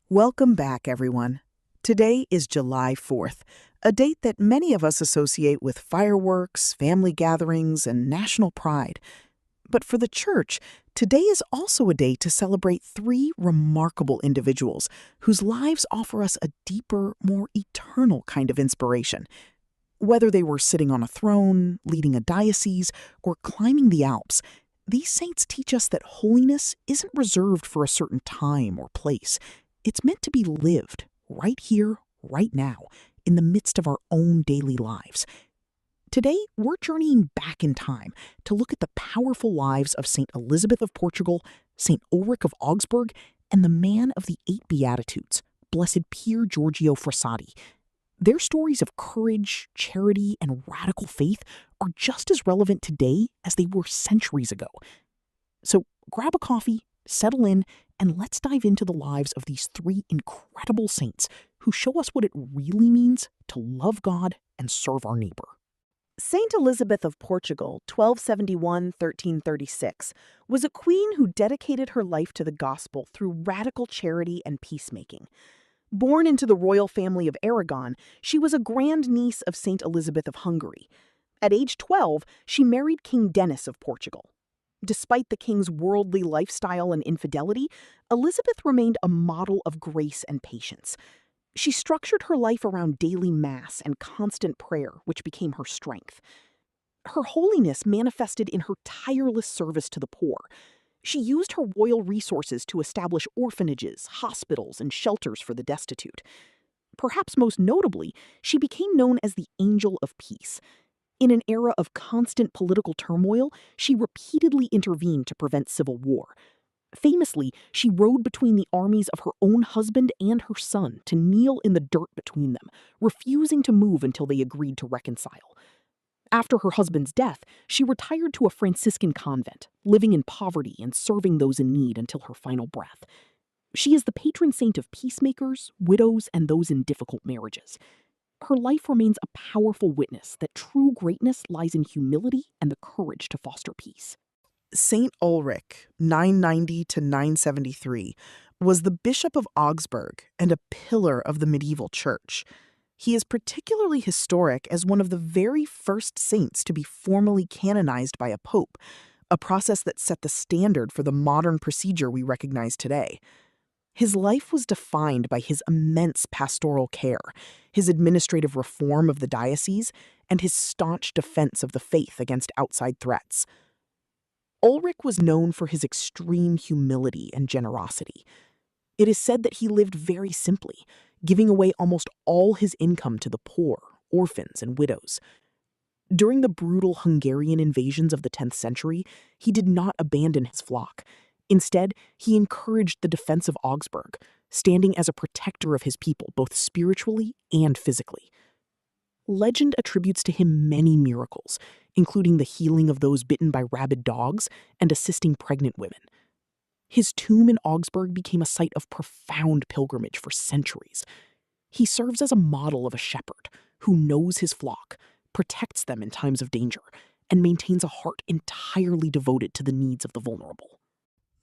Welcome back, everyone. Today is July 4th, a date that many of us associate with fireworks, family gatherings, and national pride. But for the Church, today is also a day to celebrate three remarkable individuals whose lives offer us a deeper, more eternal kind of inspiration. Whether they were sitting on a throne, leading a diocese, or climbing the Alps, these saints teach us that holiness isn't reserved for a certain time or place. It's meant to be lived right here, right now, in the midst of our own daily lives. Today, we're journeying back in time to look at the powerful lives of St. Elizabeth of Portugal, St. Ulrich of Augsburg, and the man of the Eight Beatitudes, Blessed Pier Giorgio Frassati. Their stories of courage, charity, and radical faith are just as relevant today as they were centuries ago. So grab a coffee, settle in, and let's dive into the lives of these three incredible saints who show us what it really means to love God and serve our neighbor. Saint Elizabeth of Portugal, 1271–1336, was a queen who dedicated her life to the gospel through radical charity and peacemaking. Born into the royal family of Aragon, she was a grandniece of Saint Elizabeth of Hungary. At age 12, she married King Denis of Portugal. Despite the king's worldly lifestyle and infidelity, Elizabeth remained a model of grace and patience. She structured her life around daily mass and constant prayer, which became her strength. Her holiness manifested in her tireless service to the poor. She used her royal resources to establish orphanages, hospitals, and shelters for the destitute. Perhaps most notably, she became known as the Angel of Peace. In an era of constant political turmoil, she repeatedly intervened to prevent civil war. Famously, she rode between the armies of her own husband and her son to kneel in the dirt between them, refusing to move until they agreed to reconcile. After her husband's death, she retired to a Franciscan convent, living in poverty and serving those in need until her final breath. She is the patron saint of peacemakers, widows, and those in difficult marriages. Her life remains a powerful witness that true greatness lies in humility and the courage to foster peace. St. Ulrich, 990 to 973, was the Bishop of Augsburg and a pillar of the medieval church. He is particularly historic as one of the very first saints to be formally canonized by a pope, a process that set the standard for the modern procedure we recognize today. His life was defined by his immense pastoral care, his administrative reform of the diocese, and his staunch defense of the faith against outside threats. Ulrich was known for his extreme humility and generosity. It is said that he lived very simply, giving away almost all his income to the poor, orphans, and widows. During the brutal Hungarian invasions of the 10th century, he did not abandon his flock. Instead, he encouraged the defense of Augsburg, standing as a protector of his people both spiritually and physically. Legend attributes to him many miracles, including the healing of those bitten by rabid dogs and assisting pregnant women. His tomb in Augsburg became a site of profound pilgrimage for centuries. He serves as a model of a shepherd who knows his flock, protects them in times of danger, and maintains a heart entirely devoted to the needs of the vulnerable.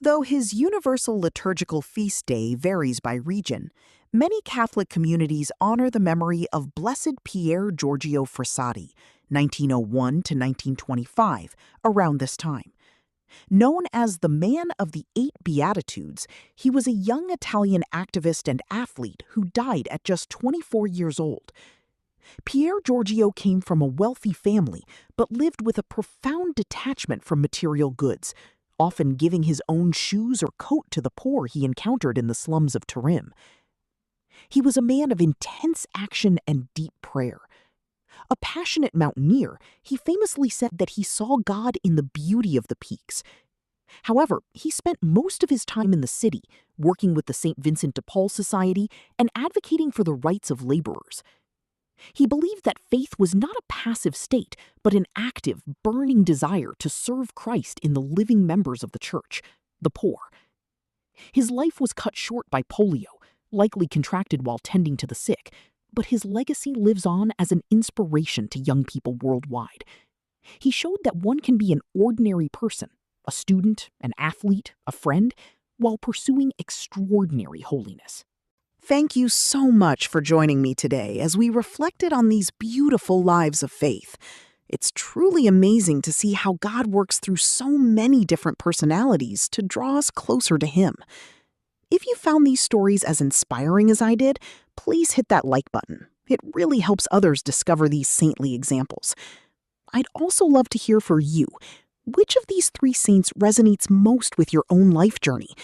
Though his universal liturgical feast day varies by region, many Catholic communities honor the memory of Blessed Pier Giorgio Frassati, 1901 to 1925, around this time. Known as the man of the Eight Beatitudes, he was a young Italian activist and athlete who died at just 24 years old. Pier Giorgio came from a wealthy family, but lived with a profound detachment from material goods, often giving his own shoes or coat to the poor he encountered in the slums of Turin. He was a man of intense action and deep prayer. A passionate mountaineer, he famously said that he saw God in the beauty of the peaks. However, he spent most of his time in the city, working with the St. Vincent de Paul Society and advocating for the rights of laborers. He believed that faith was not a passive state, but an active, burning desire to serve Christ in the living members of the church, the poor. His life was cut short by polio, likely contracted while tending to the sick, but his legacy lives on as an inspiration to young people worldwide. He showed that one can be an ordinary person, a student, an athlete, a friend, while pursuing extraordinary holiness. Thank you so much for joining me today as we reflected on these beautiful lives of faith. It's truly amazing to see how God works through so many different personalities to draw us closer to Him. If you found these stories as inspiring as I did, please hit that like button. It really helps others discover these saintly examples. I'd also love to hear from you. Which of these three saints resonates most with your own life journey?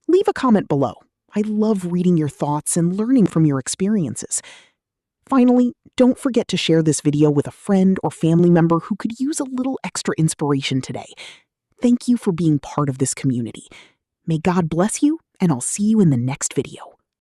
Leave a comment below. I love reading your thoughts and learning from your experiences. Finally, don't forget to share this video with a friend or family member who could use a little extra inspiration today. Thank you for being part of this community. May God bless you, and I'll see you in the next video.